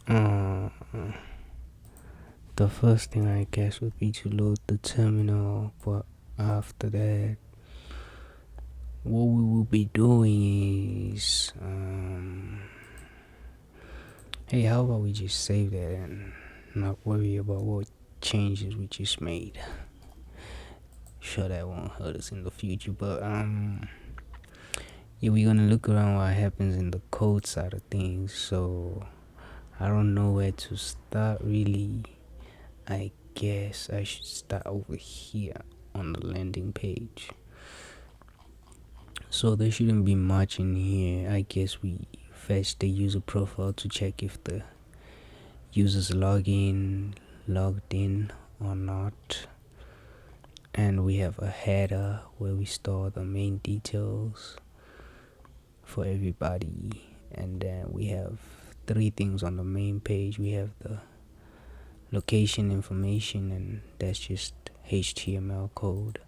Uh, the first thing I guess would be to load the terminal, but after that, what we will be doing is, hey, how about we just save that and not worry about what changes we just made? Sure, that won't hurt us in the future, but yeah, we're gonna look around what happens in the code side of things. So I don't know where to start really. I guess I should start over here on the landing page. So there shouldn't be much in here. I guess we fetch the user profile to check if the user's logged in or not. And we have a header where we store the main details for everybody. And then we have three things on the main page. We have the location information, and that's just HTML code.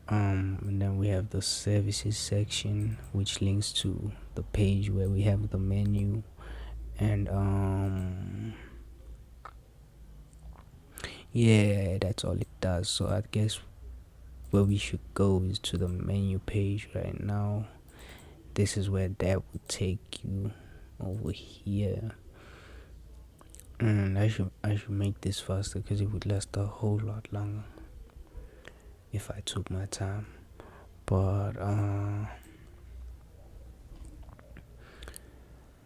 And then we have the services section, which links to the page where we have the menu. And yeah, that's all it does. So I guess where we should go is to the menu page right now. This is where that will take you over here. And I should make this faster because it would last a whole lot longer if I took my time. But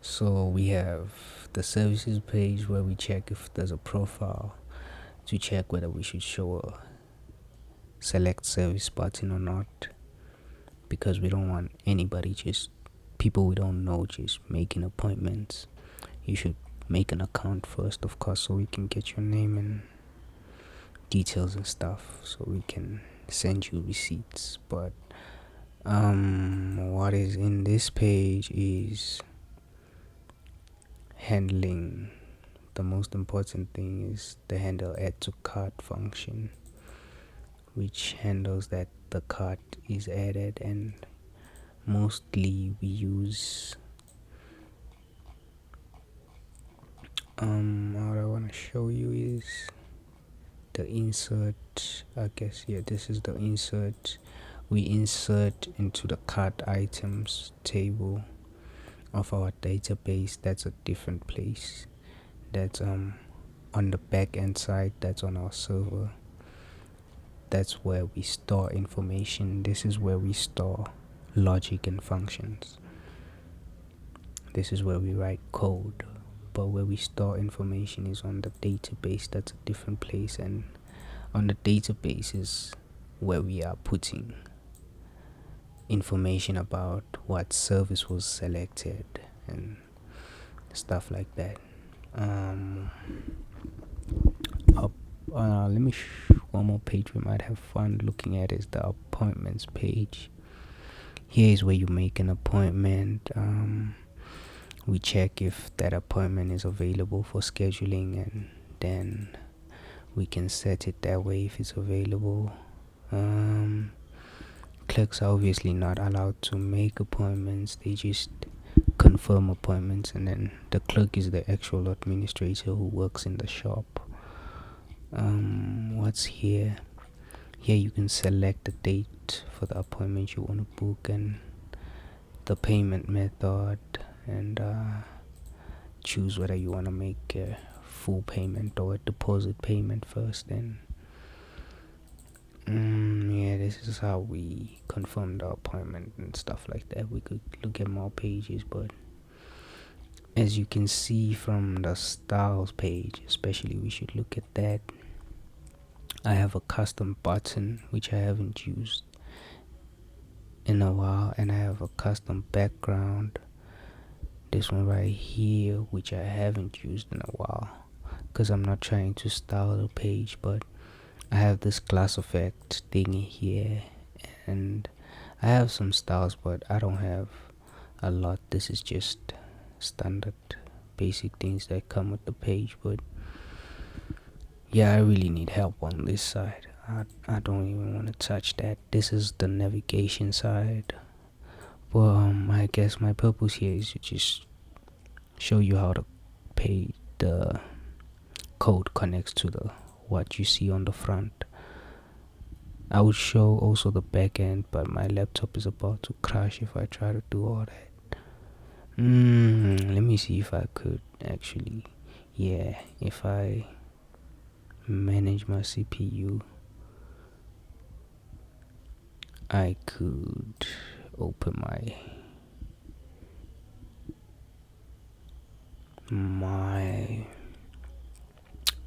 so we have the services page where we check if there's a profile to check whether we should show a select service button or not, because we don't want anybody, just people we don't know, just making appointments. You should make an account first, of course, so we can get your name and details and stuff, so we can send you receipts. But what is in this page is handling. The most important thing is the handle add to cart function, which handles that the cart is added. And mostly we use what I want to show you is the insert. I guess, yeah, this is the insert. We insert into the cart items table of our database. That's a different place. That's on the back end side. That's on our server. That's where we store information. This is where we store logic and functions. This is where we write code. But where we store information is on the database. That's a different place. And on the database is where we are putting information about what service was selected and stuff like that. Let me one more page we might have fun looking at is the appointments page. Here is where you make an appointment. We check if that appointment is available for scheduling, and then we can set it that way if it's available. Clerks are obviously not allowed to make appointments, they just confirm appointments, and then the clerk is the actual administrator who works in the shop. What's here? Here you can select the date for the appointment you want to book and the payment method, and choose whether you want to make a full payment or a deposit payment first. And yeah, this is how we confirm the appointment and stuff like that. We could look at more pages, but as you can see from the styles page especially, we should look at that. I have a custom button which I haven't used in a while, and I have a custom background, this one right here, which I haven't used in a while because I'm not trying to style the page. But I have this class effect thing here, and I have some styles, but I don't have a lot. This is just standard basic things that come with the page. But yeah, I really need help on this side. I don't even want to touch that. This is the navigation side. Well, I guess my purpose here is to just show you how the page, the code connects to the what you see on the front. I would show also the back end, but my laptop is about to crash if I try to do all that. Let me see if I could actually, yeah, if I manage my CPU, I could open my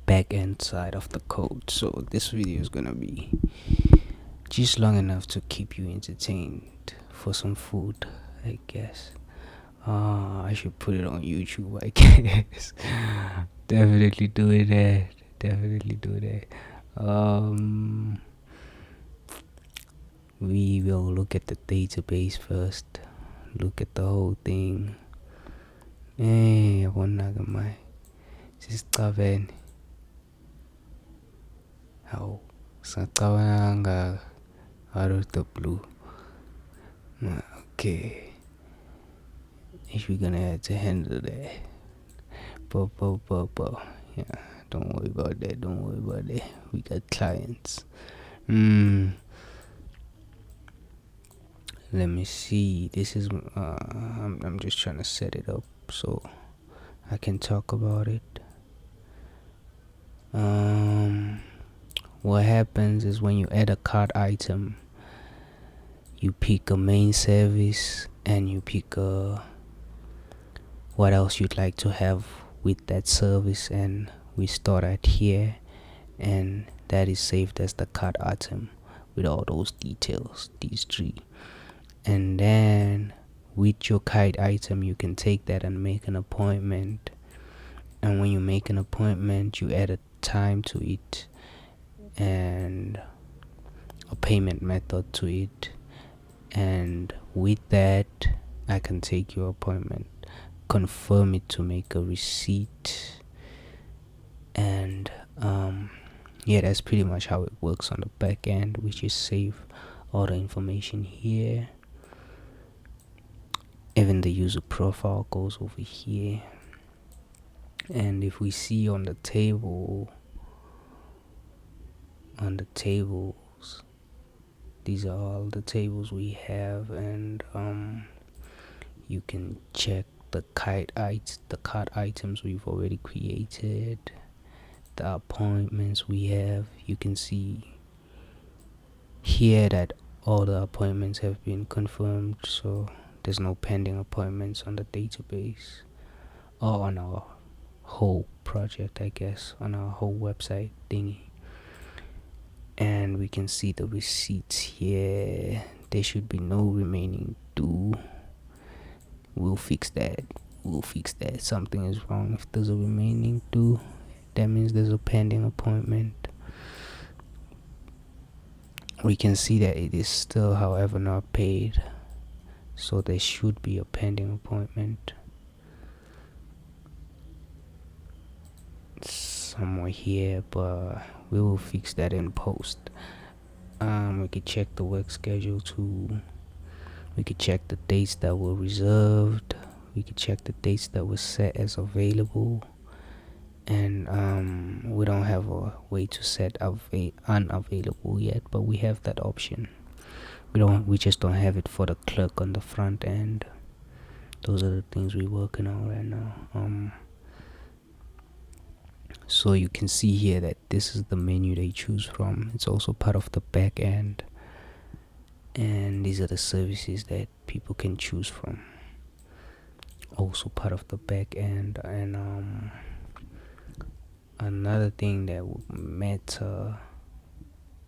back end side of the code. So this video is gonna be just long enough to keep you entertained for some food, I guess. I should put it on YouTube, I guess. Definitely do that. Definitely do that. We will look at the database first. Look at the whole thing. Yabona ke manje. Sisicabene. Hawu, sacabanga out of the blue. Okay. If we're gonna have to handle that. Yeah, don't worry about that. Don't worry about that. We got clients. Let me see. This is I'm just trying to set it up so I can talk about it. What happens is when you add a cart item, you pick a main service and you pick what else you'd like to have with that service, and we start at here, and that is saved as the cart item with all those details, these three. And then with your kite item, you can take that and make an appointment. And when you make an appointment, you add a time to it and a payment method to it. And with that, I can take your appointment, confirm it to make a receipt, and yeah, that's pretty much how it works on the back end, which is save all the information here. Even the user profile goes over here. And if we see on the tables, these are all the tables we have, and you can check the cart items we've already created, the appointments we have. You can see here that all the appointments have been confirmed, so there's no pending appointments on the database or on our whole project, I guess, on our whole website thingy. And we can see the receipts here. There should be no remaining due. We'll fix that. Something is wrong. If there's a remaining due, that means there's a pending appointment. We can see that it is still, however, not paid, so there should be a pending appointment somewhere here, but we will fix that in post. We could check the work schedule too. We could check the dates that were reserved. We could check the dates that were set as available. And we don't have a way to set unavailable yet, but we have that option. We just don't have it for the clerk on the front end. Those are the things we're working on right now. So you can see here that this is the menu they choose from. It's also part of the back end, and these are the services that people can choose from, also part of the back end. And another thing that would matter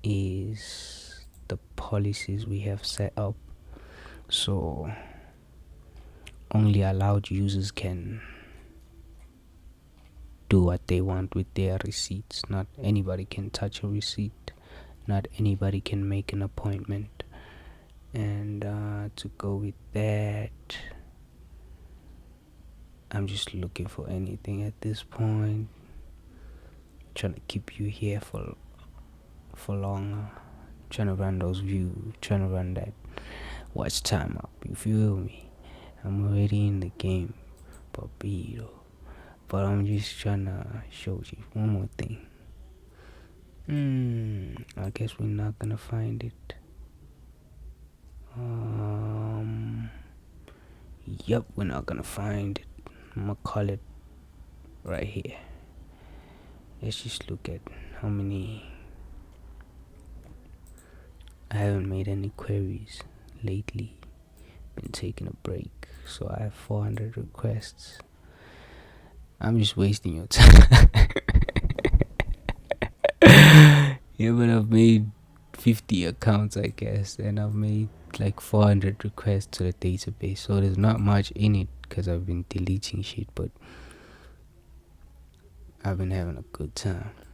is the policies we have set up. So only allowed users can do what they want with their receipts. Not anybody can touch a receipt. Not anybody can make an appointment. And to go with that, I'm just looking for anything at this point. Trying to keep you here for longer. Trying to run those views. Trying to run that watch time up. You feel me? I'm already in the game, papito. But I'm just trying to show you one more thing. I guess we're not gonna find it. Yep, we're not gonna find it. I'm gonna call it right here. Let's just look at how many. I haven't made any queries lately. Been taking a break, so I have 400 requests. I'm just wasting your time. Yeah, but I've made 50 accounts, I guess, and I've made like 400 requests to the database. So there's not much in it because I've been deleting shit, but I've been having a good time.